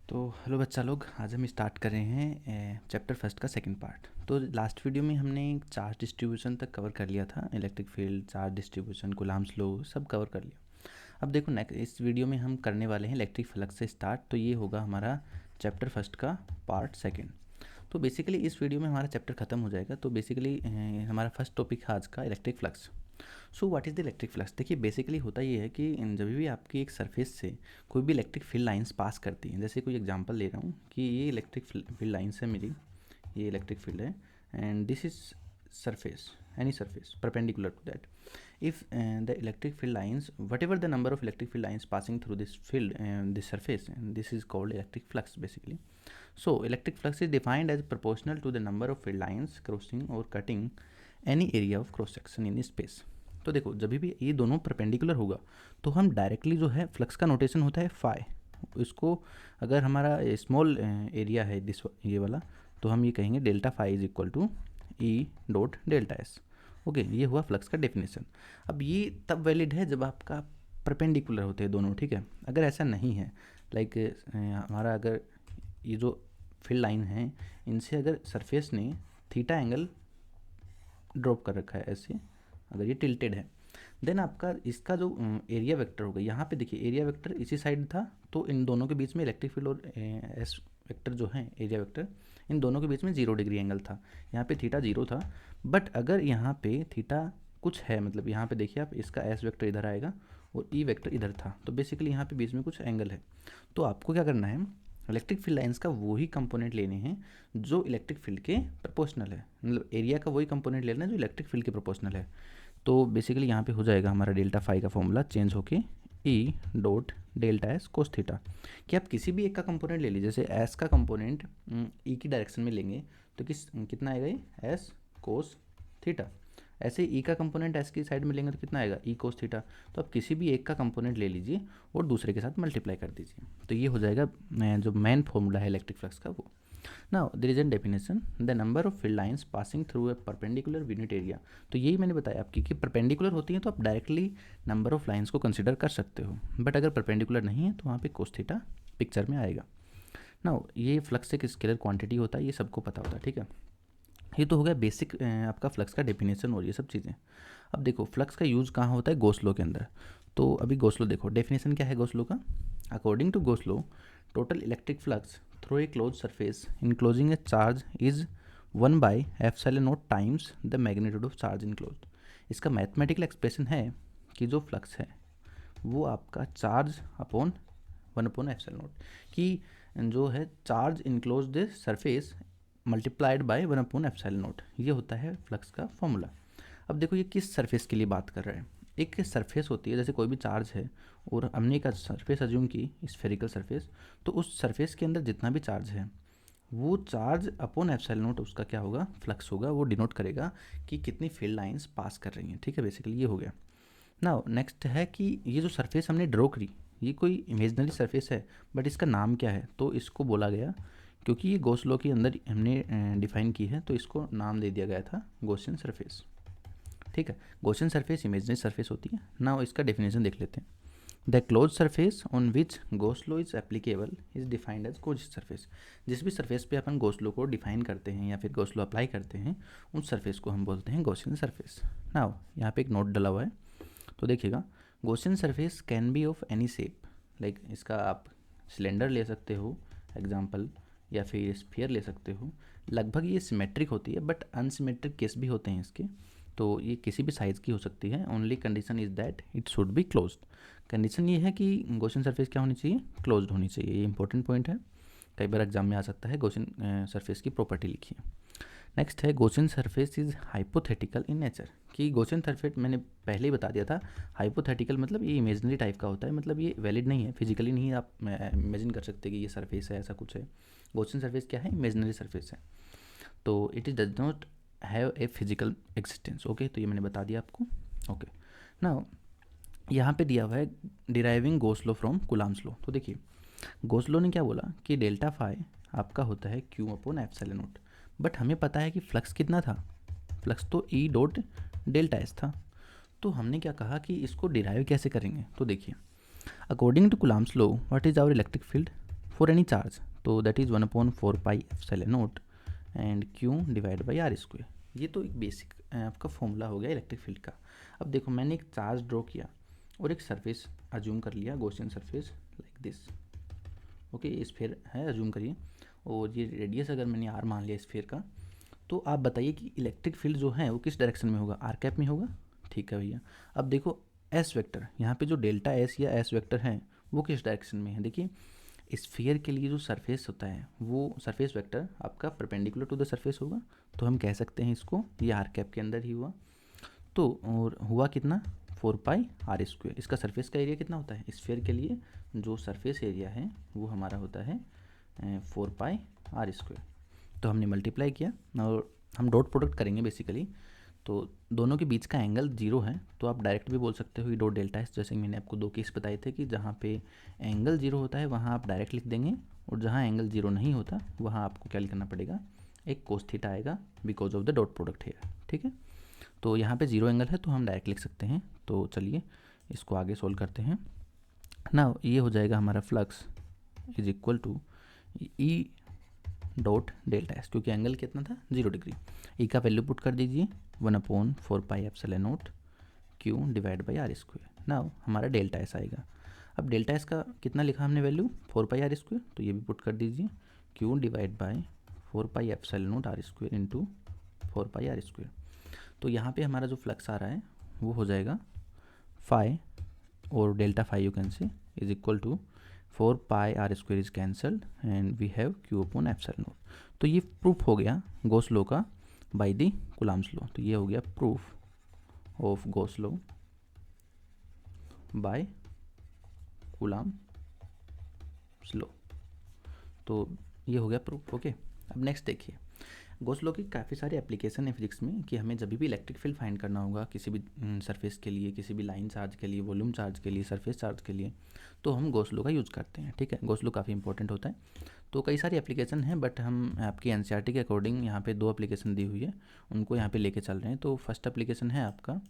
तो हेलो बच्चा लोग, आज हम स्टार्ट कर रहे हैं चैप्टर फर्स्ट का सेकंड पार्ट। तो लास्ट वीडियो में हमने चार्ज डिस्ट्रीब्यूशन तक कवर कर लिया था। Electric field, charge distribution, Coulomb's law सब कवर कर लिया। अब देखो नेक्स्ट इस वीडियो में हम करने वाले हैं इलेक्ट्रिक फ्लक्स से स्टार्ट। तो ये होगा हमारा चैप्टर फर्स्ट का पार्ट सेकेंड। तो बेसिकली इस वीडियो में हमारा चैप्टर ख़त्म हो जाएगा। तो बेसिकली हमारा फर्स्ट टॉपिक है आज का electric flux. So what is the electric flux. देखिए बेसिकली होता ये है कि जब भी आपकी एक सरफेस से कोई भी इलेक्ट्रिक फील्ड लाइंस पास करती हैं, जैसे कोई एग्जांपल ले रहा हूँ कि ये इलेक्ट्रिक फील्ड लाइंस है मेरी, ये इलेक्ट्रिक फील्ड है and this is surface, any surface perpendicular to that. If the electric field lines, whatever the number of electric field lines passing through this field and this surface, and this is called electric flux basically. So electric flux is defined as proportional to the number of field lines crossing or cutting any area of cross section in space. तो देखो जब भी ये दोनों perpendicular होगा तो हम directly जो है फ्लक्स का नोटेशन होता है फाई। इसको अगर हमारा स्मॉल एरिया है दिस ये वाला, तो हम ये कहेंगे delta phi is equal to E dot delta s. Okay, ये हुआ फ्लक्स का डेफिनेशन। अब ये तब वैलिड है जब आपका परपेंडिकुलर होते हैं दोनों, ठीक है। अगर ऐसा नहीं है, लाइक हमारा अगर ये जो फील्ड लाइन है इनसे अगर सरफेस ने थीटा एंगल ड्रॉप कर रखा है ऐसे, अगर ये टिल्टेड है, देन आपका इसका जो एरिया वेक्टर होगा, यहाँ पे देखिए एरिया वेक्टर इसी साइड था, तो इन दोनों के बीच में इलेक्ट्रिक फील्ड और एस वेक्टर जो है एरिया वेक्टर, इन दोनों के बीच में 0 डिग्री एंगल था। यहाँ पे थीटा 0 था। बट अगर यहाँ पे थीटा कुछ है, मतलब यहाँ पे देखिए आप, इसका एस वेक्टर इधर आएगा और ई वेक्टर इधर था, तो बेसिकली यहाँ पे बीच में कुछ एंगल है। तो आपको क्या करना है, इलेक्ट्रिक फील्ड लाइंस का वही कंपोनेंट लेने हैं जो इलेक्ट्रिक फील्ड के प्रोपोर्शनल है, मतलब एरिया का वही कंपोनेंट लेना है जो इलेक्ट्रिक फील्ड के प्रोपोर्शनल है। तो बेसिकली यहाँ पे हो जाएगा हमारा डेल्टा फाई का फॉर्मूला चेंज होके ई dot delta S cos theta. कि आप किसी भी एक का कंपोनेंट ले लीजिए, जैसे एस का कंपोनेंट ई की डायरेक्शन में लेंगे तो कितना आएगा ये एस कोस थीटा। ऐसे ई का कंपोनेंट एस की साइड में लेंगे तो कितना आएगा ई कोस थीटा। तो आप किसी भी एक का कंपोनेंट ले लीजिए और दूसरे के साथ मल्टीप्लाई कर दीजिए, तो ये हो जाएगा जो मेन फॉर्मूला है इलेक्ट्रिक फ्लक्स का वो। Now there is an definition, the number of field lines passing through a perpendicular unit area. तो यही मैंने बताया आपकी कि परपेंडिकुलर होती हैं तो आप डायरेक्टली नंबर ऑफ लाइंस को कंसिडर कर सकते हो, बट अगर परपेंडिकुलर नहीं है तो वहाँ पे कोस थीटा पिक्चर में आएगा। नाउ ये फ्लक्स एक स्केलर क्वांटिटी होता है, ये सबको पता होता है, ठीक है। ये तो हो गया बेसिक आपका फ्लक्स का डेफिनेशन और ये सब चीज़ें। अब देखो फ्लक्स का यूज़ कहाँ होता है, गॉस लॉ के अंदर। तो अभी गॉस लॉ देखो, डेफिनेशन क्या है गॉस लॉ का। According to Gauss law, total electric flux through a closed surface enclosing a charge is 1/ε0 times the magnitude of charge enclose. इसका मैथमेटिकल एक्सप्रेशन है कि जो फ्लक्स है वो आपका चार्ज अपॉन 1/ε0 कि जो है charge enclose the surface multiplied by 1/ε0, ये होता है फ्लक्स का फॉर्मूला। अब देखो ये किस सरफेस के लिए बात कर रहा है। एक सरफेस होती है, जैसे कोई भी चार्ज है और हमने एक सरफेस अज्यूम की स्फेरिकल सरफेस, तो उस सरफेस के अंदर जितना भी चार्ज है वो चार्ज अपॉन ε0 उसका क्या होगा, फ्लक्स होगा। वो डिनोट करेगा कि कितनी फील्ड लाइंस पास कर रही हैं, ठीक है। बेसिकली ये हो गया। नाउ नेक्स्ट है कि ये जो सरफेस हमने ड्रॉ करी ये कोई इमेजनरी सरफेस है, बट इसका नाम क्या है, तो इसको बोला गया, क्योंकि ये गॉस लॉ के अंदर हमने डिफाइन की है तो इसको नाम दे दिया गया था गॉसियन सरफेस, ठीक है। गॉसियन सरफेस इमेजनरी सरफेस होती है ना। इसका डेफिनेशन देख लेते हैं। The close surface on which Gauss law is applicable is defined as Gaussian surface. जिस भी सरफेस पे अपन गॉस लॉ को डिफाइन करते हैं या फिर गॉस लॉ अप्लाई करते हैं, उन सरफेस को हम बोलते हैं गॉसियन सरफेस। नाउ यहाँ पे एक नोट डला हुआ है, तो देखिएगा, Gaussian surface can be of any shape. Like इसका आप सिलेंडर ले सकते हो एग्जाम्पल, या फिर स्फीयर ले सकते हो। लगभग ये सिमेट्रिक होती है, बट अनसिमेट्रिक केस भी होते हैं इसके, तो ये किसी भी साइज़ की हो सकती है। Only condition is that it should be closed. Condition ये है कि गॉसियन सरफेस क्या होनी चाहिए, क्लोज्ड होनी चाहिए। ये इंपॉर्टेंट पॉइंट है, कई बार एग्जाम में आ सकता है। गॉसियन सरफेस की प्रॉपर्टी लिखिए। नेक्स्ट है Gaussian surface is hypothetical in nature. कि गॉसियन सरफेस मैंने पहले ही बता दिया था, हाइपोथेटिकल मतलब ये इमेजनरी टाइप का होता है, मतलब ये वैलिड नहीं है, फिजिकली नहीं आप इमेजिन कर सकते कि ये सरफेस है, ऐसा कुछ है। गॉसियन सरफेस क्या है, इमेजनरी सरफेस है, तो it is does not have a physical existence. Okay, तो ये मैंने बता दिया आपको। ओके, नाउ यहाँ पे दिया हुआ है deriving Gauss law from Coulomb's law. तो देखिए गॉस लॉ ने क्या बोला कि डेल्टा फाई आपका होता है क्यू अपॉन एप्सिलॉन, बट हमें पता है कि फ्लक्स कितना था, फ्लक्स तो ई डॉट डेल्टा एस था। तो हमने क्या कहा कि इसको डिराइव कैसे करेंगे, तो देखिए according to Coulomb's law what is our electric field, for any charge, तो that is 1/4πε0 and Q divide by R square. ये तो एक बेसिक आपका फॉर्मूला हो गया इलेक्ट्रिक फील्ड का। अब देखो मैंने एक चार्ज ड्रॉ किया और एक सरफेस अज्यूम कर लिया, Gaussian surface like this. Okay, sphere है अज्यूम करिए, और ये रेडियस अगर मैंने आर मान लिया स्फीयर का, तो आप बताइए कि इलेक्ट्रिक फील्ड जो है वो किस डायरेक्शन में होगा, आर कैप में होगा। ठीक है भैया। अब देखो एस वेक्टर, यहाँ पे जो डेल्टा एस या एस वेक्टर है वो किस डायरेक्शन में है। देखिए स्फीयर के लिए जो सरफेस होता है वो सरफेस वेक्टर आपका परपेंडिकुलर टू द सरफेस होगा, तो हम कह सकते हैं इसको ये आर कैप के अंदर ही हुआ। तो और हुआ कितना 4πr²। इसका सरफेस का एरिया कितना होता है स्फीयर के लिए, जो सरफेस एरिया है वो हमारा होता है 4πr²। तो हमने मल्टीप्लाई किया और हम डॉट प्रोडक्ट करेंगे बेसिकली, तो दोनों के बीच का एंगल 0 है, तो आप डायरेक्ट भी बोल सकते हो ये डॉट डेल्टा एस। जैसे मैंने आपको 2 केस बताए थे कि जहाँ पे एंगल 0 होता है वहाँ आप डायरेक्ट लिख देंगे, और जहाँ एंगल 0 नहीं होता वहाँ आपको क्या लिखना पड़ेगा, एक कोस थीटा आएगा because of the dot product here. ठीक है, तो यहाँ पे 0 एंगल है तो हम डायरेक्ट लिख सकते हैं। तो चलिए इसको आगे सोल्व करते हैं ना। ये हो जाएगा हमारा flux is equal to E dot delta s, क्योंकि एंगल कितना था 0 डिग्री। ई का वैल्यू पुट कर दीजिए 1/4πε0 क्यू डिवाइड बाई आर²। ना हमारा डेल्टा एस आएगा। अब डेल्टा एस का कितना लिखा हमने वैल्यू 4πr², तो ये भी पुट कर दीजिए Q divide by 4πε0 r² into 4πr²। तो यहाँ पे हमारा जो फ्लक्स आ रहा है वो हो जाएगा फाई, और delta phi you can say is equal to 4πr² is cancelled and we have Q upon ε0। तो ये प्रूफ हो गया गॉस लॉ का बाय द कूलम्ब्स लॉ। तो ये हो गया proof of Gauss law by Coulomb's law. तो ये हो गया प्रूफ। ओके, अब नेक्स्ट देखिए, गॉस लॉ की काफ़ी सारी एप्लीकेशन है फिजिक्स में कि हमें जब भी इलेक्ट्रिक फील्ड फाइंड करना होगा किसी भी सरफेस के लिए, किसी भी लाइन चार्ज के लिए, वॉल्यूम चार्ज के लिए, सरफेस चार्ज के लिए, तो हम गॉस लॉ का यूज़ करते हैं। ठीक है, गॉस लॉ काफ़ी इंपॉर्टेंट होता है। तो कई सारी एप्लीकेशन हैं, बट हम आपकी एनसीईआरटी के अकॉर्डिंग यहाँ पे 2 एप्लीकेशन दी हुई है, उनको यहाँ पे लेके चल रहे हैं। तो फर्स्ट एप्लीकेशन है आपका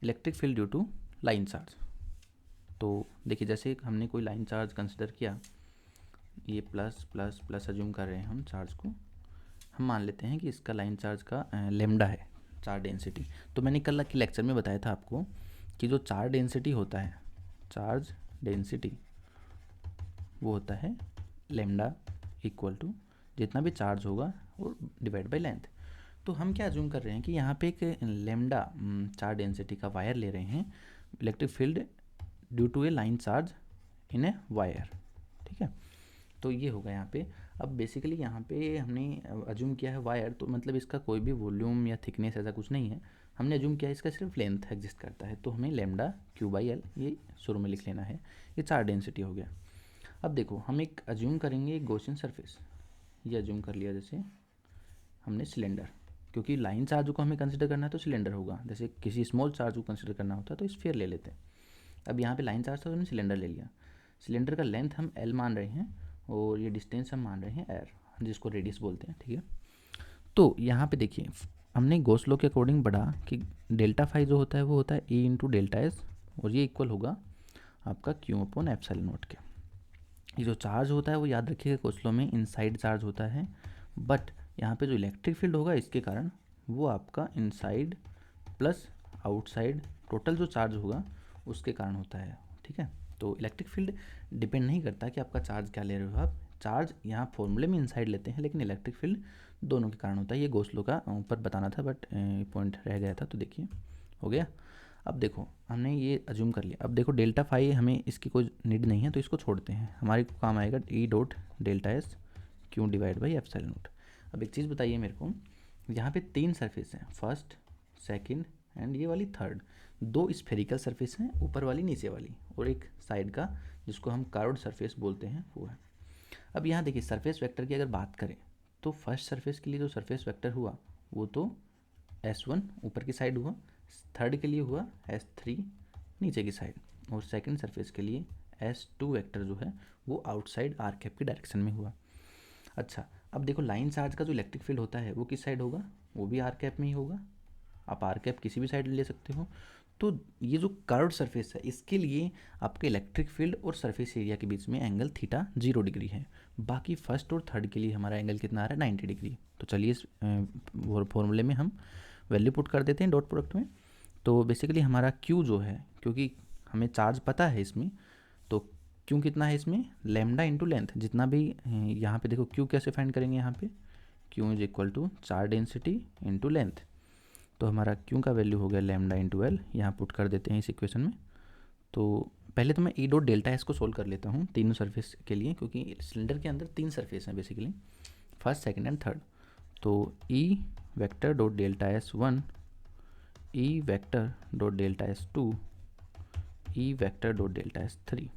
electric field due to line charge. तो देखिए जैसे हमने कोई लाइन चार्ज कंसिडर किया, ये प्लस प्लस प्लस अज्यूम कर रहे हैं हम चार्ज को, हम मान लेते हैं कि इसका लाइन चार्ज का लेमडा है चार्ज डेंसिटी। तो मैंने कल के लेक्चर में बताया था आपको कि जो चार्ज डेंसिटी होता है, चार्ज डेंसिटी वो होता है लेमडा इक्वल टू जितना भी चार्ज होगा और डिवाइड बाय लेंथ। तो हम क्या अज्यूम कर रहे हैं कि यहाँ पे एक लेमडा चार्ज डेंसिटी का वायर ले रहे हैं, electric field due to a line charge in a wire. ठीक है, तो ये होगा यहाँ पे। अब बेसिकली यहाँ पे हमने अज्यूम किया है वायर, तो मतलब इसका कोई भी वॉल्यूम या थिकनेस ऐसा कुछ नहीं है, हमने अज्यूम किया है इसका सिर्फ लेंथ एग्जिस्ट करता है। तो हमें लेमडा क्यू बाई एल ये शुरू में लिख लेना है, ये चार्ज डेंसिटी हो गया। अब देखो हम एक अज्यूम करेंगे एक गॉसियन सरफेस, ये अज्यूम कर लिया जैसे हमने सिलेंडर, क्योंकि लाइन चार्ज को हमें कंसिडर करना है तो सिलेंडर होगा, जैसे किसी स्मॉल चार्ज को कंसिडर करना होता है तो स्फीयर ले लेते हैं। अब यहाँ पे लाइन चार्ज था तो हमने सिलेंडर ले लिया, सिलेंडर का लेंथ हम एल मान रहे हैं और ये डिस्टेंस हम मान रहे हैं आर, जिसको रेडियस बोलते हैं। ठीक है, तो यहाँ पे देखिए हमने गॉस लॉ के अकॉर्डिंग पढ़ा कि डेल्टा फाई जो होता है वो होता है ई इंटू डेल्टा एस, और ये इक्वल होगा आपका क्यू अपॉन ε0 के। ये जो चार्ज होता है वो याद रखिएगा गॉस लॉ में इनसाइड चार्ज होता है, बट यहाँ पे जो इलेक्ट्रिक फील्ड होगा इसके कारण वो आपका इनसाइड प्लस आउटसाइड टोटल जो चार्ज होगा उसके कारण होता है। ठीक है, तो इलेक्ट्रिक फील्ड डिपेंड नहीं करता कि आपका चार्ज क्या ले रहे हो आप, चार्ज यहाँ फॉर्मूले में इनसाइड लेते हैं, लेकिन इलेक्ट्रिक फील्ड दोनों के कारण होता है। ये गॉस लॉ का ऊपर बताना था बट पॉइंट रह गया था, तो देखिए हो गया। अब देखो हमने ये अज्यूम कर लिया। अब देखो डेल्टा फाई हमें इसकी कोई नीड नहीं है तो इसको छोड़ते हैं, हमारे को काम आएगा E dot delta S Q divide by ε0। अब एक चीज़ बताइए मेरे को, यहाँ पे 3 सरफेस हैं, फर्स्ट सेकंड एंड ये वाली थर्ड, 2 स्फेरिकल सरफेस हैं, ऊपर वाली नीचे वाली, और एक साइड का जिसको हम कर्व्ड सरफेस बोलते हैं वो है। अब यहाँ देखिए सरफेस वेक्टर की अगर बात करें तो फर्स्ट सरफेस के लिए जो सरफेस वेक्टर हुआ वो तो S1 ऊपर की साइड हुआ, थर्ड के लिए हुआ S3 नीचे की साइड, और सेकंड सरफेस के लिए S2 वेक्टर जो है वो आउटसाइड आर कैप की डायरेक्शन में हुआ। अच्छा, अब देखो लाइन चार्ज का जो इलेक्ट्रिक फील्ड होता है वो किस साइड होगा, वो भी आर कैप में ही होगा। आप आर कैप किसी भी साइड ले सकते हो, तो ये जो कर्व्ड सरफेस है इसके लिए आपके इलेक्ट्रिक फील्ड और सरफेस एरिया के बीच में एंगल थीटा 0 डिग्री है। बाकी फर्स्ट और थर्ड के लिए हमारा एंगल कितना आ रहा है 90 डिग्री। तो चलिए इस फॉर्मूले में हम वैल्यू पुट कर देते हैं डॉट प्रोडक्ट में। तो बेसिकली हमारा क्यू जो है, क्योंकि हमें चार्ज पता है इसमें, तो क्यू कितना है इसमें लैम्डा इंटू लेंथ, जितना भी यहाँ पे देखो क्यू कैसे फाइंड करेंगे, यहाँ पे q is equal to charge density into length. तो हमारा क्यू का वैल्यू हो गया लैम्डा इंटू एल, यहाँ पुट कर देते हैं इस इक्वेशन में। तो पहले तो मैं ई डॉट डेल्टा एस को सोल्व कर लेता हूँ तीनों सरफेस के लिए, क्योंकि सिलेंडर के अंदर 3 सरफेस हैं basically, first second and third. तो E vector dot delta S 1, E vector dot delta S 2, E vector dot delta S 3,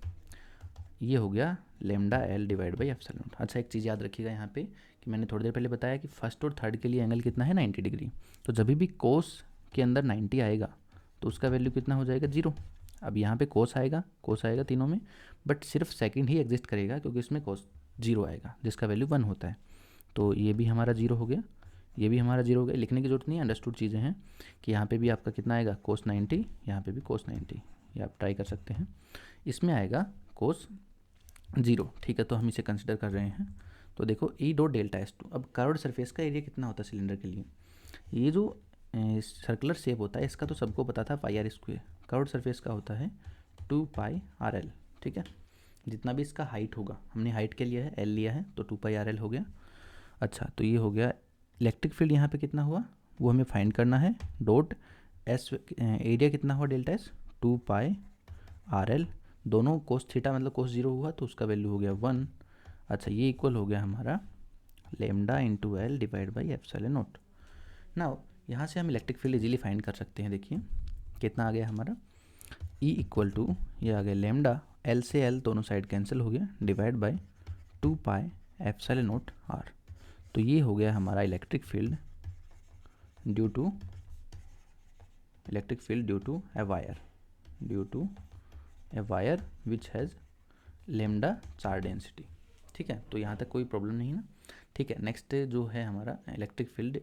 ये हो गया lambda L divide by epsilon naught. अच्छा, एक चीज़ याद रखिएगा यहाँ पे कि मैंने थोड़ी देर पहले बताया कि फर्स्ट और थर्ड के लिए एंगल कितना है 90 डिग्री। तो जब भी कोस के अंदर 90 आएगा तो उसका वैल्यू कितना हो जाएगा 0। अब यहाँ पे कोस आएगा तीनों में, बट सिर्फ सेकंड ही एग्जिस्ट करेगा क्योंकि इसमें कोस 0 आएगा जिसका वैल्यू 1 होता है। तो ये भी हमारा 0 हो गया, ये भी हमारा 0 हो गया। लिखने की जरूरत नहीं है, अंडरस्टूड चीज़ें हैं कि यहाँ पे भी आपका कितना आएगा कोस 90, यहाँ पे भी कोस 90, ये आप ट्राई कर सकते हैं। इसमें आएगा कोस 0, ठीक है, तो हम इसे कंसिडर कर रहे हैं। तो देखो ई डॉट डेल्टा एस 2, अब कर्व्ड सरफेस का एरिया कितना होता है सिलेंडर के लिए, ये जो सर्कुलर शेप होता है इसका तो सबको पता था पाई आर स्क्वायर, कर्व्ड सरफेस का होता है 2 पाई आर एल, ठीक है। जितना भी इसका हाइट होगा, हमने हाइट के लिया है एल लिया है, तो 2 पाई आर एल हो गया। अच्छा, तो ये हो गया इलेक्ट्रिक फील्ड यहाँ पे कितना हुआ वो हमें फाइंड करना है। डॉट एस एरिया कितना हुआ डेल्टा एस 2 पाई आर एल, दोनों कोस थीटा मतलब कोस 0 हुआ तो उसका वैल्यू हो गया 1। अच्छा, ये इक्वल हो गया हमारा lambda into L divide by epsilon not. Now यहाँ से हम इलेक्ट्रिक फील्ड इजीली फाइंड कर सकते हैं। देखिए कितना आ गया हमारा E इक्वल टू, ये आ गया लेमडा, एल से एल दोनों साइड कैंसिल हो गया, divide by 2 pi epsilon naught r. तो ये हो गया हमारा electric field due to a wire which has lambda charge density, ठीक है। तो यहाँ तक कोई प्रॉब्लम नहीं है ना, ठीक है। नेक्स्ट जो है हमारा electric field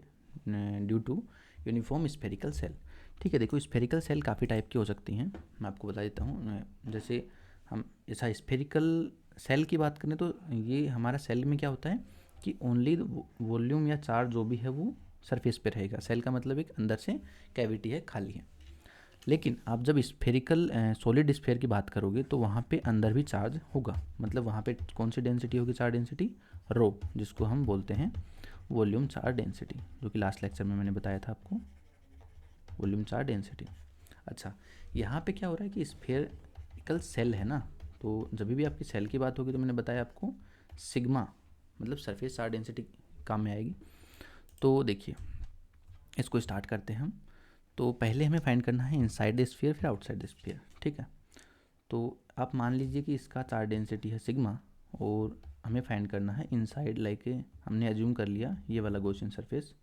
due to uniform spherical shell, ठीक है। देखो स्फेरिकल सेल काफ़ी टाइप की हो सकती हैं, मैं आपको बता देता हूँ। जैसे हम ऐसा स्फेरिकल सेल की बात करें तो ये हमारा सेल में क्या होता है कि ओनली वॉल्यूम या चार्ज जो भी है वो सरफेस पे रहेगा। सेल का मतलब एक अंदर से कैविटी है, खाली है। लेकिन आप जब स्फेरिकल सॉलिड स्फेयर की बात करोगे तो वहाँ पे अंदर भी चार्ज होगा, मतलब वहाँ पे कौन सी डेंसिटी होगी, चार्ज डेंसिटी रो, जिसको हम बोलते हैं वॉल्यूम चार्ज डेंसिटी, जो कि लास्ट लेक्चर में मैंने बताया था आपको, वॉल्यूम चार्ज डेंसिटी। अच्छा, यहाँ पे क्या हो रहा है कि स्फेरिकल सेल है ना, तो जब भी आपकी सेल की बात होगी तो मैंने बताया आपको सिग्मा मतलब सरफेस चार्ज डेंसिटी काम में आएगी। तो देखिए इसको स्टार्ट करते हैं हम। तो पहले हमें फाइंड करना है इनसाइड द स्फीयर फिर आउटसाइड द स्फीयर, ठीक है। तो आप मान लीजिए कि इसका चार्ज डेंसिटी है सिग्मा और हमें फाइंड करना है इनसाइड, लाइक हमने एज्यूम कर लिया ये वाला गॉसियन सरफेस,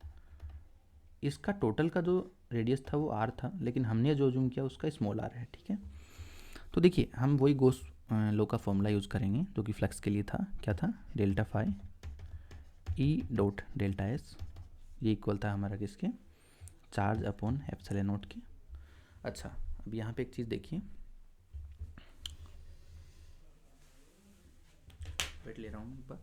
इसका टोटल का जो रेडियस था वो आर था, लेकिन हमने जो एज्यूम किया उसका स्मॉल आर है, ठीक है। तो देखिए हम वही गॉस लॉ का फॉर्मूला यूज़ करेंगे जो कि फ्लक्स के लिए था, क्या था delta phi E dot delta s, ये इक्वल था हमारा किसके, चार्ज अपॉन एप्सिलॉन नॉट की। अच्छा, अब यहाँ पे एक चीज़ देखिए, वेट ले रहा हूँ एक बार।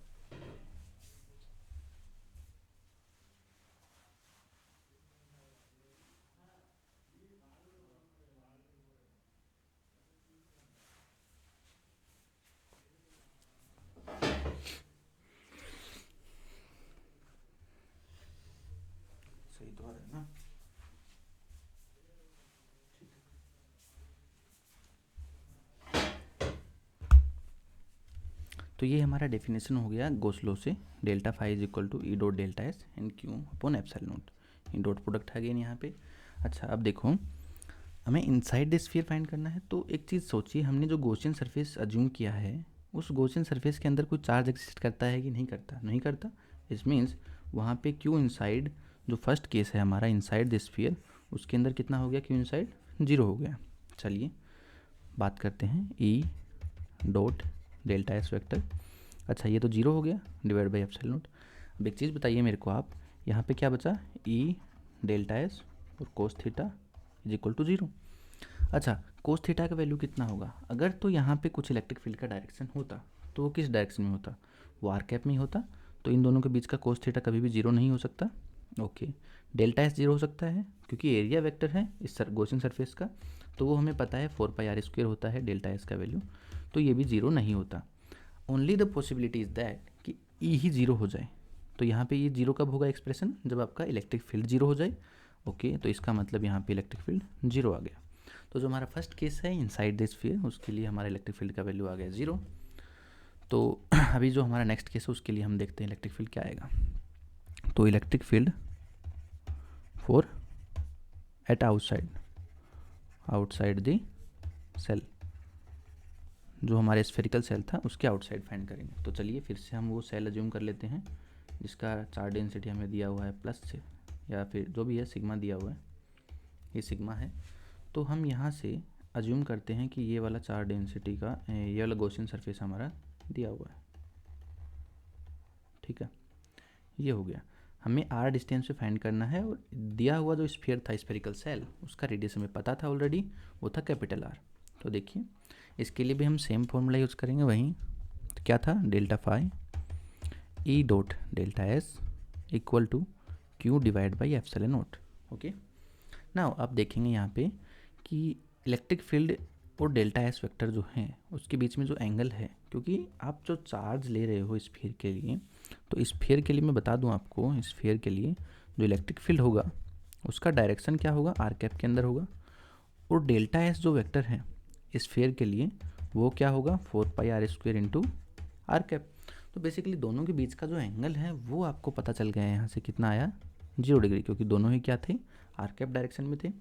सही तो आ रहा है ना, तो ये हमारा डेफिनेशन हो गया गॉस लॉ से, delta phi is equal to E dot delta s and q upon epsilon naught, in dot product है अगेन यहाँ पे। अच्छा, अब देखो हमें इनसाइड द स्फीयर फाइंड करना है, तो एक चीज़ सोचिए, हमने जो गॉसियन सरफेस अज्यूम किया है उस गॉसियन सरफेस के अंदर कोई चार्ज एग्जिस्ट करता है कि नहीं करता, नहीं करता। इस मीन्स वहाँ पे क्यू इनसाइड, जो फर्स्ट केस है हमारा इनसाइड द स्फीयर, उसके अंदर कितना हो गया, क्यू इनसाइड 0 हो गया। चलिए बात करते हैं ई डॉट डेल्टा एस वेक्टर। अच्छा, ये तो 0 हो गया डिवाइड बाई एप्सिलॉन नॉट। अब एक चीज़ बताइए मेरे को आप, यहाँ पे क्या बचा, ई डेल्टा एस और cos theta is equal to 0। अच्छा, कोस थीटा का वैल्यू कितना होगा? अगर तो यहाँ पे कुछ इलेक्ट्रिक फील्ड का डायरेक्शन होता तो वो किस डायरेक्शन में होता? वो आर कैप में ही होता। तो इन दोनों के बीच का कोस थीटा कभी भी जीरो नहीं हो सकता। ओके, डेल्टा एस जीरो हो सकता है क्योंकि एरिया वेक्टर है इस गॉसियन सरफेस का, तो वो हमें पता है 4πr² होता है डेल्टा एस का वैल्यू, तो ये भी जीरो नहीं होता। Only the possibility is that कि ई ही जीरो हो जाए। तो यहाँ पे ये जीरो कब होगा एक्सप्रेशन? जब आपका इलेक्ट्रिक फील्ड जीरो हो जाए। ओके, तो इसका मतलब यहाँ पे इलेक्ट्रिक फील्ड जीरो आ गया। तो जो हमारा फर्स्ट केस है इनसाइड द स्फीयर, उसके लिए हमारा इलेक्ट्रिक फील्ड का वैल्यू आ गया जीरो। तो अभी जो हमारा नेक्स्ट केस है उसके लिए हम देखते हैं इलेक्ट्रिक फील्ड क्या आएगा। तो electric field for at outside the shell, जो हमारे स्फेरिकल सेल था उसके आउटसाइड फाइंड करेंगे। तो चलिए फिर से हम वो सेल अज्यूम कर लेते हैं जिसका चार्ज डेंसिटी हमें दिया हुआ है प्लस से, या फिर जो भी है सिग्मा दिया हुआ है, ये सिग्मा है। तो हम यहाँ से अज्यूम करते हैं कि ये वाला चार्ज डेंसिटी का ये वाला गॉसियन सरफेस हमारा दिया हुआ है। ठीक है, ये हो गया। हमें आर डिस्टेंस पे फाइंड करना है और दिया हुआ जो स्फीयर था स्फेरिकल सेल उसका रेडियस हमें पता था ऑलरेडी, वो था कैपिटल आर। तो देखिए इसके लिए भी हम सेम फॉर्मूला यूज़ करेंगे वहीं। तो क्या था? Delta phi E dot delta S equal to Q divide by epsilon naught. Okay, now आप देखेंगे यहाँ पे कि इलेक्ट्रिक फील्ड और डेल्टा एस वेक्टर जो हैं उसके बीच में जो एंगल है, क्योंकि आप जो चार्ज ले रहे हो स्फीयर के लिए, तो स्फीयर के लिए मैं बता दूं आपको, स्फीयर के लिए जो इलेक्ट्रिक फील्ड होगा उसका डायरेक्शन क्या होगा? आर कैप के अंदर होगा। और डेल्टा एस जो वेक्टर है स्फीयर के लिए वो क्या होगा? 4πr² into R cap. तो बेसिकली दोनों के बीच का जो एंगल है वो आपको पता चल गया है यहाँ से कितना आया? 0 डिग्री, क्योंकि दोनों ही क्या थे? आर कैप डायरेक्शन में थे।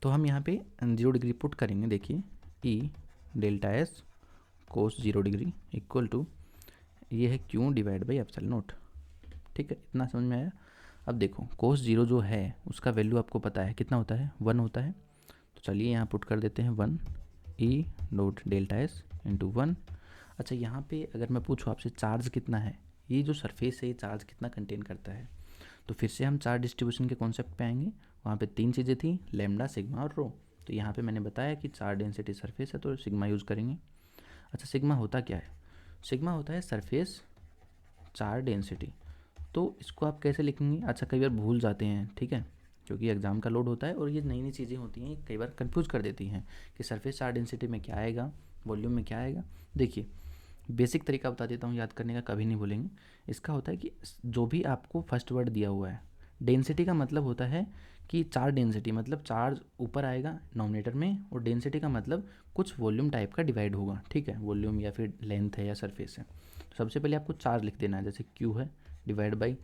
तो हम यहाँ पे 0 डिग्री पुट करेंगे। देखिए E delta S cos 0 degree equal to ये है Q divide by epsilon naught. ठीक है, इतना समझ में आया? अब देखो कोस 0 जो है उसका वैल्यू आपको पता है कितना होता है? 1 होता है। तो चलिए यहाँ पुट कर देते हैं 1 ई डॉट डेल्टा एस इंटू 1। अच्छा, यहाँ पे अगर मैं पूछूँ आपसे चार्ज कितना है, ये जो सरफेस है ये चार्ज कितना कंटेन करता है, तो फिर से हम चार्ज डिस्ट्रीब्यूशन के कॉन्सेप्ट पे आएंगे। वहाँ पे 3 चीज़ें थी, लैम्डा, सिग्मा और रो। तो यहाँ पे मैंने बताया कि चार्ज डेंसिटी सरफेस है तो सिग्मा यूज़ करेंगे। अच्छा, सिग्मा होता क्या है? सिग्मा होता है सरफेस चार्ज डेंसिटी। तो इसको आप कैसे लिखेंगे? अच्छा, कई बार भूल जाते हैं, ठीक है, क्योंकि एग्जाम का लोड होता है और ये नई नई चीज़ें होती हैं, कई बार कंफ्यूज कर देती हैं कि सरफेस चार्ज डेंसिटी में क्या आएगा, वॉल्यूम में क्या आएगा। देखिए बेसिक तरीका बता देता हूँ, याद करने का कभी नहीं भूलेंगे। इसका होता है कि जो भी आपको फर्स्ट वर्ड दिया हुआ है, डेंसिटी का मतलब होता है कि चार्ज डेंसिटी मतलब चार्ज ऊपर आएगा नॉमिनेटर में, और डेंसिटी का मतलब कुछ वॉल्यूम टाइप का डिवाइड होगा। ठीक है, वॉल्यूम या फिर लेंथ है या सरफेस है। तो सबसे पहले आपको चार्ज लिख देना है, जैसे क्यू है divide by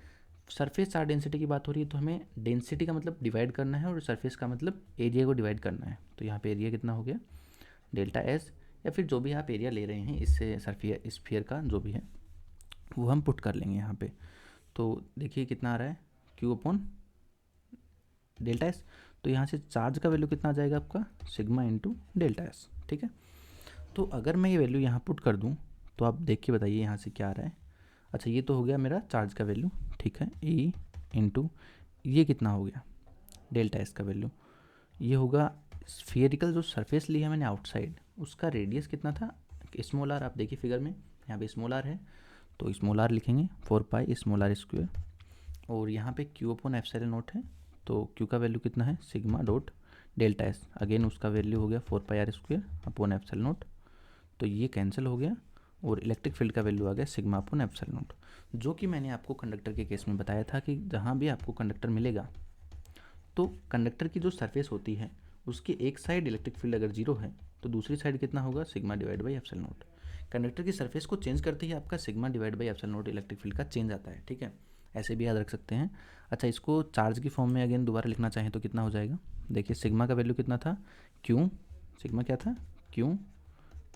surface charge density की बात हो रही है तो हमें डेंसिटी का मतलब डिवाइड करना है और सरफेस का मतलब एरिया को डिवाइड करना है। तो यहाँ पे एरिया कितना हो गया? डेल्टा एस, या फिर जो भी आप एरिया ले रहे हैं इससे सरफियर स्फीयर का जो भी है वो हम पुट कर लेंगे यहाँ पे। तो देखिए कितना आ रहा है? Q upon delta S. तो यहाँ से चार्ज का वैल्यू कितना आ जाएगा आपका? Sigma into delta S. ठीक है, तो अगर मैं ये वैल्यू यहाँ पुट कर दूँ तो आप देख के बताइए यहाँ से क्या आ रहा है। अच्छा, ये तो हो गया मेरा चार्ज का वैल्यू। ठीक है, ई इंटू ये कितना हो गया? डेल्टा एस का वैल्यू। ये होगा स्फीयरिकल जो सरफेस ली है मैंने आउटसाइड, उसका रेडियस कितना था? Small R. आप देखिए फिगर में यहाँ पे स्मॉल आर है, तो स्मॉल आर लिखेंगे 4πr²। और यहाँ पे क्यू अपॉन एप्सिलॉन नॉट है, तो क्यू का वैल्यू कितना है? Sigma dot delta S, again उसका वैल्यू हो गया 4πr² अपॉन एप्सिलॉन नॉट। तो ये कैंसिल हो गया और इलेक्ट्रिक फील्ड का वैल्यू आ गया सिग्मा अपॉन एप्सिलॉन नॉट, जो कि मैंने आपको कंडक्टर के केस में बताया था कि जहाँ भी आपको कंडक्टर मिलेगा तो कंडक्टर की जो सरफेस होती है उसकी एक साइड इलेक्ट्रिक फील्ड अगर जीरो है तो दूसरी साइड कितना होगा? Sigma divide by epsilon not. Conductor की सरफेस को चेंज करते ही आपका sigma divide by epsilon not electric field का चेंज आता है। ठीक है, ऐसे भी याद रख सकते हैं। अच्छा, इसको चार्ज की फॉर्म में अगेन दोबारा लिखना चाहें तो कितना हो जाएगा? देखिए सिग्मा का वैल्यू कितना था? क्यू, सिग्मा क्या था? क्यू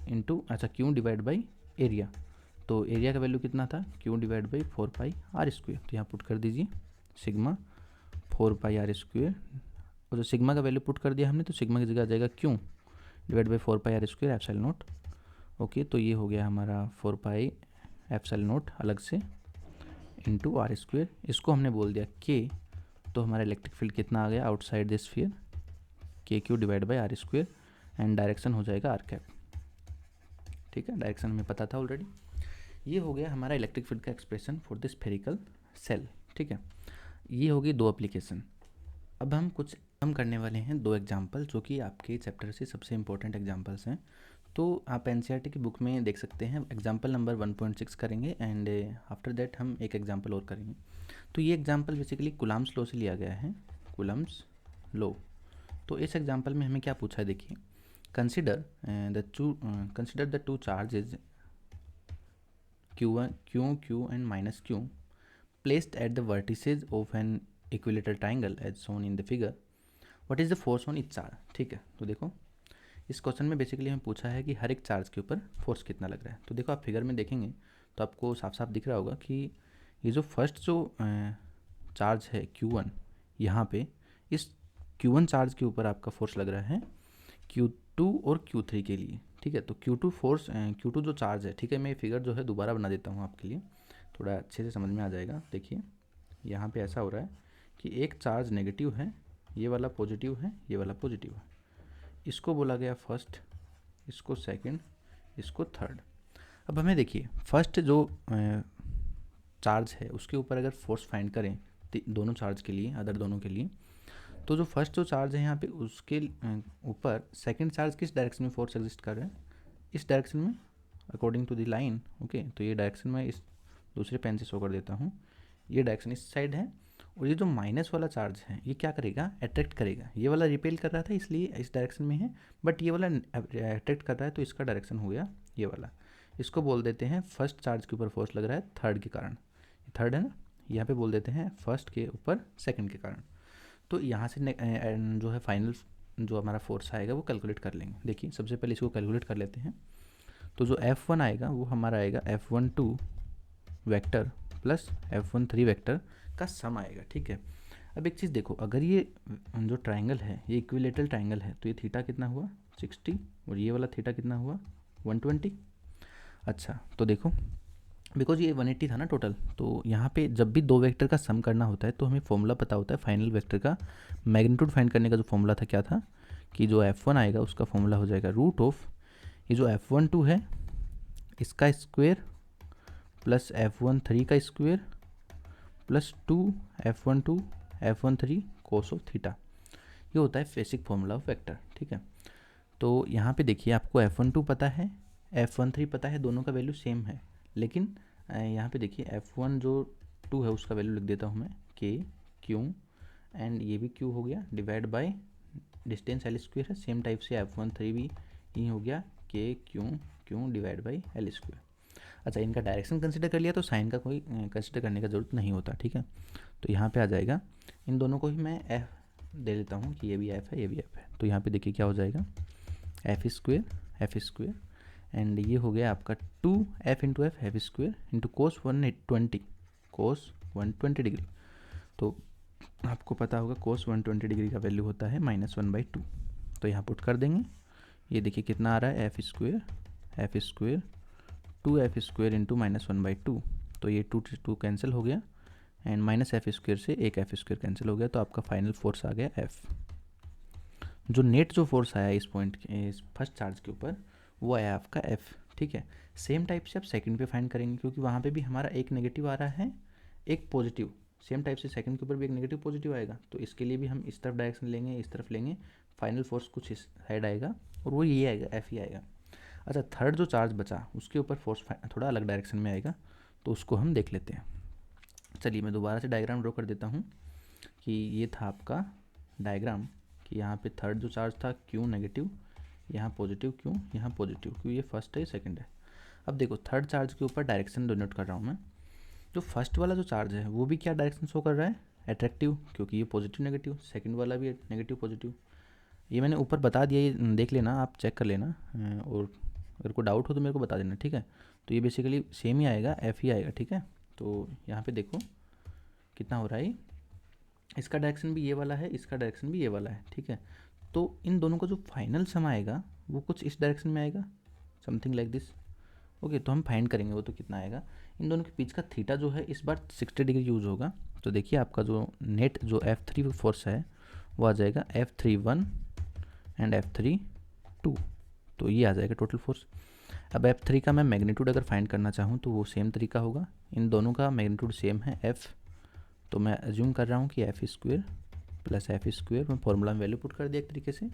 इंटू, अच्छा क्यू डिवाइड बाई एरिया। तो एरिया का वैल्यू कितना था? Q divide by 4πr²। तो यहाँ पुट कर दीजिए सिग्मा 4πr²। और जो सिग्मा का वैल्यू पुट कर दिया हमने तो सिग्मा की जगह आ जाएगा Q divide by 4πr² epsilon naught. Okay, तो ये हो गया हमारा 4π एप्सिलॉन नॉट अलग से इंटू r²। इसको हमने बोल दिया के, तो हमारा इलेक्ट्रिक फील्ड कितना आ गया आउटसाइड द स्फीयर? के Q divide by r²। And direction हो जाएगा आर कैप। ठीक है, डायरेक्शन हमें पता था ऑलरेडी। ये हो गया हमारा इलेक्ट्रिक फील्ड का expression for the spherical shell. ठीक है, ये होगी दो एप्लीकेशन। अब हम करने वाले हैं दो एग्जाम्पल जो कि आपके चैप्टर से सबसे इंपॉर्टेंट एग्जाम्पल्स हैं। तो आप एनसीईआरटी की बुक में देख सकते हैं, एग्जाम्पल नंबर 1.6 करेंगे एंड आफ्टर दैट हम एक एग्जाम्पल और करेंगे। तो ये एग्जाम्पल बेसिकली कूलम्ब्स लॉ से लिया गया है, कूलम्ब्स लॉ। तो इस एग्जाम्पल में हमें क्या पूछा है, देखिए, consider the two charges Q and minus Q placed at the vertices of an equilateral triangle as shown in the figure. What is the force on each charge? ठीक है, तो देखो इस क्वेश्चन में बेसिकली हमें पूछा है कि हर एक चार्ज के ऊपर फोर्स कितना लग रहा है। तो देखो आप फिगर में देखेंगे तो आपको साफ साफ दिख रहा होगा कि ये जो फर्स्ट जो चार्ज है Q1, यहाँ पे इस Q1 चार्ज के ऊपर आपका फोर्स लग रहा है Q2 और Q3 के लिए। ठीक है, तो Q2 जो चार्ज है, ठीक है, मैं फिगर जो है दोबारा बना देता हूँ आपके लिए, थोड़ा अच्छे से समझ में आ जाएगा। देखिए यहाँ पे ऐसा हो रहा है कि एक चार्ज नेगेटिव है, ये वाला पॉजिटिव है, ये वाला पॉजिटिव है। इसको बोला गया फर्स्ट, इसको सेकंड, इसको थर्ड। अब हमें देखिए फर्स्ट जो चार्ज है उसके ऊपर अगर फोर्स फाइंड करें दोनों चार्ज के लिए, अदर दोनों के लिए, तो जो फर्स्ट जो चार्ज है यहाँ पे उसके ऊपर सेकंड चार्ज किस डायरेक्शन में फोर्स एग्जिस्ट कर रहा है, इस डायरेक्शन में according to the line. Okay, तो ये डायरेक्शन मैं इस दूसरे पेन से शो कर देता हूँ, ये डायरेक्शन इस साइड है। और ये जो माइनस वाला चार्ज है ये क्या करेगा, अट्रैक्ट करेगा। ये वाला रिपेल कर रहा था इसलिए इस डायरेक्शन में है, बट ये वाला अट्रैक्ट कर रहा है तो इसका डायरेक्शन हो गया ये वाला। इसको बोल देते हैं फर्स्ट चार्ज के ऊपर फोर्स लग रहा है थर्ड के कारण, थर्ड है ना, यहाँ पे बोल देते हैं फर्स्ट के ऊपर सेकंड के कारण। तो यहाँ से जो है फाइनल जो हमारा फोर्स आएगा वो कैलकुलेट कर लेंगे। देखिए सबसे पहले इसको कैलकुलेट कर लेते हैं। तो जो F1 आएगा वो हमारा आएगा F12 vector plus F13 vector का सम आएगा। ठीक है, अब एक चीज़ देखो, अगर ये जो ट्राइंगल है ये इक्विलेटरल ट्राइंगल है तो ये थीटा कितना हुआ 60 और ये वाला थीटा कितना हुआ 120। अच्छा, तो देखो बिकॉज ये 180 था ना टोटल, तो यहाँ पे जब भी दो वेक्टर का सम करना होता है तो हमें फॉर्मूला पता होता है फाइनल वेक्टर का मैग्नीट्यूड फाइंड करने का। जो फॉर्मूला था क्या था कि जो F1 आएगा उसका फॉर्मूला हो जाएगा रूट ऑफ ये जो F12 है इसका स्क्वायर प्लस F13 का square plus 2 F12 F13 cos of theta. ये होता है बेसिक फॉर्मूला ऑफ वेक्टर। ठीक है, तो यहाँ पे देखिए आपको F12 पता है, F13 पता है, दोनों का वैल्यू सेम है। लेकिन यहाँ पे देखिए F1 जो 2 है उसका वैल्यू लिख देता हूँ मैं K Q एंड ये भी Q हो गया divide by distance L square है। सेम टाइप से F13 भी ये हो गया K Q divide by L square. अच्छा, इनका डायरेक्शन कंसिडर कर लिया तो साइन का कोई कंसिडर करने का ज़रूरत नहीं होता। ठीक है, तो यहाँ पे आ जाएगा, इन दोनों को ही मैं F दे देता हूँ कि ये भी F है ये भी F है। तो यहाँ पे देखिए क्या हो जाएगा F स्क्वायर एंड ये हो गया आपका 2F into F square into cos 120 degree. तो आपको पता होगा कोस 120 डिग्री का वैल्यू होता है -1/2। तो यहाँ पुट कर देंगे, ये देखिए कितना आ रहा है F square 2F square into -1/2। तो ये 2 कैंसिल हो गया एंड -F स्क्वायर से एक F स्क्वायर कैंसिल हो गया। तो आपका फाइनल फोर्स आ गया F। जो नेट जो फोर्स आया इस पॉइंट के इस फर्स्ट चार्ज के ऊपर वो आया आपका F। ठीक है, सेम टाइप से आप सेकंड पे फाइंड करेंगे क्योंकि वहाँ पे भी हमारा एक नेगेटिव आ रहा है एक पॉजिटिव। सेम टाइप से सेकंड के ऊपर भी एक नेगेटिव पॉजिटिव आएगा, तो इसके लिए भी हम इस तरफ डायरेक्शन लेंगे, इस तरफ लेंगे, फाइनल फोर्स कुछ इस साइड आएगा और वो ये आएगा F ही आएगा। अच्छा, थर्ड जो चार्ज बचा उसके ऊपर फोर्स थोड़ा अलग डायरेक्शन में आएगा, तो उसको हम देख लेते हैं। चलिए मैं दोबारा से डायग्राम ड्रॉ कर देता हूँ कि ये था आपका डायग्राम कि यहाँ पे थर्ड जो चार्ज था Q नेगेटिव, यहाँ पॉजिटिव Q, यहाँ पॉजिटिव Q, ये फर्स्ट है ये सेकंड है। अब देखो थर्ड चार्ज के ऊपर डायरेक्शन डोनेट कर रहा हूँ मैं। जो फर्स्ट वाला जो चार्ज है वो भी क्या डायरेक्शन शो कर रहा है अट्रैक्टिव, क्योंकि ये पॉजिटिव नेगेटिव, सेकंड वाला भी नेगेटिव पॉजिटिव। ये मैंने ऊपर बता दिया, ये देख लेना, आप चेक कर लेना और अगर कोई डाउट हो तो मेरे को बता देना। ठीक है, तो ये बेसिकली सेम ही आएगा F ही आएगा। ठीक है, तो यहाँ पे देखो कितना हो रहा है, इसका डायरेक्शन भी ये वाला है, इसका डायरेक्शन भी ये वाला है। ठीक है, तो इन दोनों का जो फाइनल सम आएगा वो कुछ इस डायरेक्शन में आएगा, समथिंग लाइक दिस। ओके, तो हम फाइंड करेंगे वो तो कितना आएगा। इन दोनों के बीच का थीटा जो है इस बार 60 डिग्री यूज़ होगा। तो देखिए आपका जो नेट जो F3 फोर्स है वो आ जाएगा F31 एंड F3 2, तो ये आ जाएगा टोटल फोर्स। अब F3 का मैं मैग्नीट्यूड अगर फाइंड करना चाहूँ तो वो सेम तरीका होगा, इन दोनों का मैग्नीट्यूड सेम है F, तो मैं अज्यूम कर रहा हूँ कि F square plus F square, मैं फॉर्मूला में वैल्यू पुट कर दिया एक तरीके से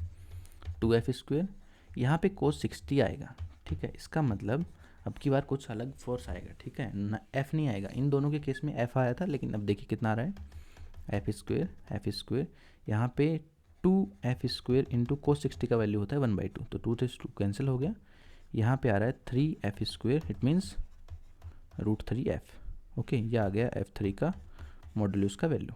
2F स्क्वेयर, यहाँ पे cos 60 आएगा, ठीक है। इसका मतलब अब की बार कुछ अलग फोर्स आएगा, ठीक है ना, F नहीं आएगा। इन दोनों के केस में F आया था, लेकिन अब देखिए कितना आ रहा है F स्क्वेयर, यहाँ पे 2F स्क्वेयर इंटू कोस 60 का वैल्यू होता है 1/2, तो 2 कैंसिल हो गया। यहाँ पे आ रहा है 3F square, it means √3F, okay. ये आ गया F3 का मॉड्यूलस का वैल्यू।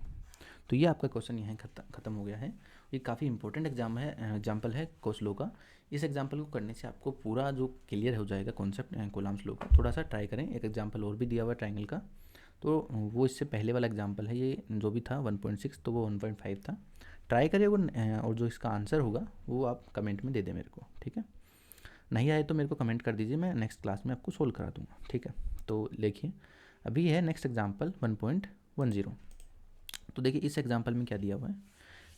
तो ये आपका क्वेश्चन यहाँ ख़त्म हो गया है। ये काफ़ी इंपॉर्टेंट एग्जाम्पल है कोस लॉ का। इस एग्जाम्पल को करने से आपको पूरा जो क्लियर हो जाएगा कॉन्सेप्ट कूलम्ब्स लॉ का। थोड़ा सा ट्राई करें, एक एग्जाम्पल और भी दिया हुआ है ट्राइंगल का, तो वो इससे पहले वाला एग्जाम्पल है, ये जो भी था 1.6, तो वो 1.5 था। ट्राई करिए और जो इसका आंसर होगा वो आप कमेंट में दे दें मेरे को, ठीक है। नहीं आए तो मेरे को कमेंट कर दीजिए, मैं नेक्स्ट क्लास में आपको सोल्व करा दूँगा, ठीक है। तो देखिए अभी है नेक्स्ट एग्जाम्पल 1.10। तो देखिए इस एग्जाम्पल में क्या दिया हुआ है,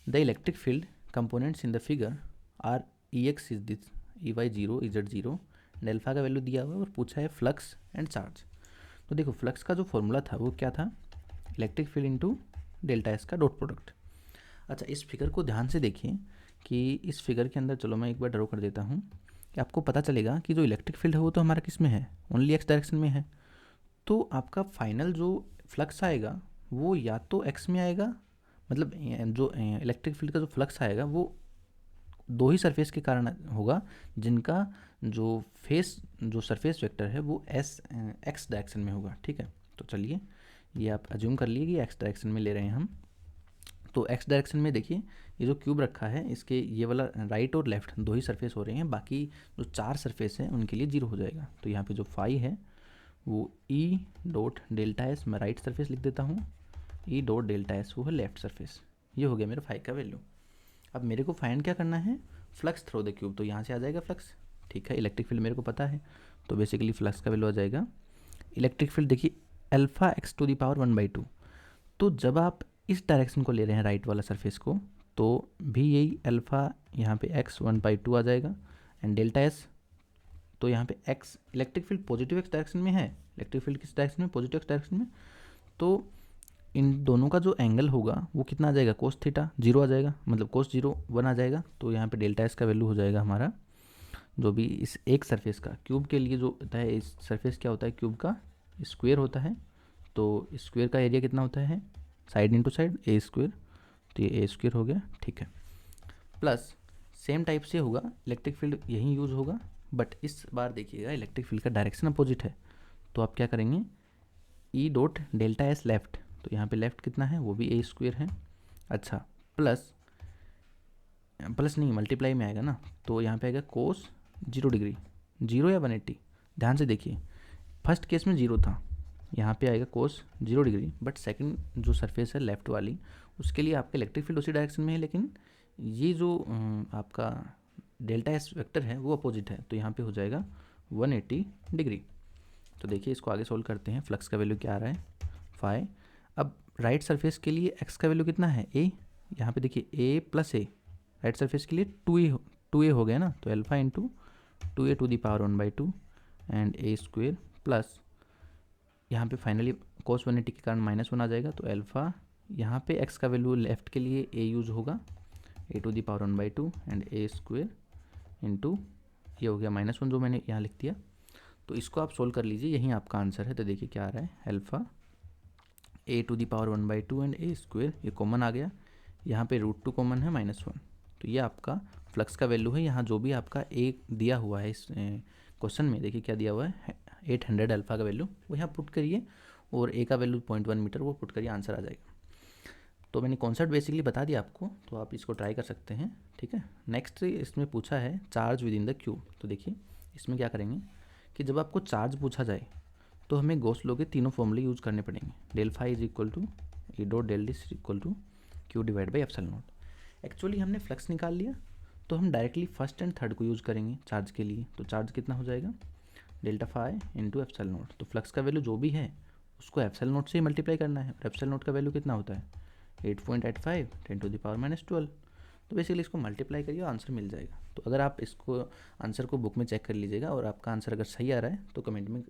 the electric field components in the figure are EX is this, EY 0, EZ 0, delta का वैल्यू दिया हुआ है और पूछा है फ्लक्स एंड चार्ज। तो देखो फ्लक्स का जो फॉर्मूला था वो क्या था, electric field into delta S का डॉट प्रोडक्ट। अच्छा इस फिगर को ध्यान से देखिए कि इस फिगर के अंदर, चलो मैं एक बार ड्रॉ कर देता हूँ, कि आपको पता चलेगा कि जो इलेक्ट्रिक फील्ड है वो तो हमारा किस में है, ओनली एक्स डायरेक्शन में है। तो आपका फाइनल जो फ्लक्स आएगा वो या तो एक्स में आएगा, मतलब जो इलेक्ट्रिक फील्ड का जो फ्लक्स आएगा वो दो ही सरफेस के कारण होगा, जिनका जो सरफेस वेक्टर है वो एक्स डायरेक्शन में होगा, ठीक है। तो चलिए ये आप अज्यूम कर लिए कि एक्स डायरेक्शन में ले रहे हैं हम। तो एक्स डायरेक्शन में देखिए ये जो क्यूब रखा है इसके ये वाला राइट और लेफ्ट दो ही सरफेस हो रहे हैं, बाकी जो 4 सरफेस हैं उनके लिए 0 हो जाएगा। तो यहाँ पे जो फाई है वो E डॉट डेल्टा एस, मैं राइट सरफेस लिख देता हूँ, E डॉट डेल्टा एस वो है लेफ्ट सरफेस। ये हो गया मेरा फाई का वैल्यू। अब मेरे को फाइंड क्या करना है, फ्लक्स थ्रू द क्यूब, तो यहाँ से आ जाएगा फ्लक्स, ठीक है। इलेक्ट्रिक फील्ड मेरे को पता है, तो बेसिकली फ्लक्स का वैल्यू आ जाएगा इलेक्ट्रिक फील्ड, देखिए alpha x to the power 1/2। तो जब आप इस डायरेक्शन को ले रहे हैं राइट वाला सरफेस को, तो भी यही अल्फा यहाँ पे x 1/2 आ जाएगा, एंड डेल्टा एस, तो यहाँ पे x, electric field positive x direction में है, इलेक्ट्रिक फील्ड किस डायरेक्शन में, पॉजिटिव एक्स डायरेक्शन में। तो इन दोनों का जो एंगल होगा वो कितना आ जाएगा, कोस थीटा 0 आ जाएगा, मतलब कोस 0 1 आ जाएगा। तो यहाँ पे डेल्टा एस का वैल्यू हो जाएगा हमारा, जो भी इस एक सरफेस का, क्यूब के लिए जो होता है इस सरफेस क्या होता है, क्यूब का स्क्वायर होता है। तो स्क्वायर का एरिया कितना होता है, साइड इंटू साइड ए स्क्वायर, तो ये ए स्क्वायर हो गया, ठीक है। प्लस सेम टाइप से होगा, इलेक्ट्रिक फील्ड यहीं यूज़ होगा, बट इस बार देखिएगा इलेक्ट्रिक फील्ड का डायरेक्शन अपोजिट है। तो आप क्या करेंगे, ई डॉट डेल्टा एस लेफ्ट, तो यहाँ पे लेफ्ट कितना है, वो भी ए स्क्वायर है। अच्छा प्लस नहीं, मल्टीप्लाई में आएगा ना, तो यहाँ पे आएगा कोस 0 डिग्री, 0 या 180, ध्यान से देखिए। फर्स्ट केस में 0 था, यहाँ पे आएगा कोस 0 डिग्री, बट सेकंड जो सरफेस है लेफ्ट वाली, उसके लिए आपका इलेक्ट्रिक फील्ड उसी डायरेक्शन में है, लेकिन ये जो आपका डेल्टा एस वेक्टर है वो अपोजिट है, तो यहाँ पे हो जाएगा 180 डिग्री। तो देखिए इसको आगे सोल्व करते हैं, फ्लक्स का वैल्यू क्या आ रहा है, फाई। अब राइट सरफेस के लिए एक्स का वैल्यू कितना है, ए, यहाँ पे देखिए a plus a, right surface के लिए 2a हो गया ना, तो alpha into 2a to the power 1/2 and A square, plus यहाँ पे फाइनली कोस 180 के कारण -1 आ जाएगा, तो अल्फा यहाँ पे एक्स का वैल्यू लेफ्ट के लिए ए यूज़ होगा, A to the power 1/2 and A square into ये हो गया -1 जो मैंने यहाँ लिख दिया। तो इसको आप सोल्व कर लीजिए, यही आपका आंसर है। तो देखिए क्या आ रहा है, alpha a to the power 1/2 and A square, ये कॉमन आ गया, यहाँ पे √2 कॉमन है -1, तो ये आपका फ्लक्स का वैल्यू है। यहाँ जो भी आपका ए दिया हुआ है इस क्वेश्चन में, देखिए क्या दिया हुआ है 800 अल्फा का वैल्यू, वो यहाँ पुट करिए, और ए का वैल्यू 0.1 मीटर वो पुट करिए, आंसर आ जाएगा। तो मैंने कॉन्सेप्ट बेसिकली बता दिया आपको, तो आप इसको ट्राई कर सकते हैं, ठीक है। नेक्स्ट इसमें पूछा है charge with in the cube. तो देखिए इसमें क्या करेंगे कि जब आपको चार्ज पूछा जाए तो हमें गॉस लॉ के तीनों फॉर्मूले यूज़ करने पड़ेंगे। Del phi is equal to E dot del D equal to Q divide by epsilon naught. Actually हमने फ्लक्स निकाल लिया, तो हम डायरेक्टली फर्स्ट एंड थर्ड को यूज़ करेंगे चार्ज के लिए। तो चार्ज कितना हो जाएगा, delta phi into epsilon naught. तो फ्लक्स का वैल्यू जो भी है उसको एप्सिलॉन नॉट से ही मल्टीप्लाई करना है, और एप्सिलॉन नॉट का वैल्यू कितना होता है 8.85 10 टू द पावर -12। तो बेसिकली इसको मल्टीप्लाई करिए, आंसर मिल जाएगा। तो अगर आप इसको आंसर को बुक में चेक कर लीजिएगा और आपका आंसर अगर सही आ रहा है तो कमेंट में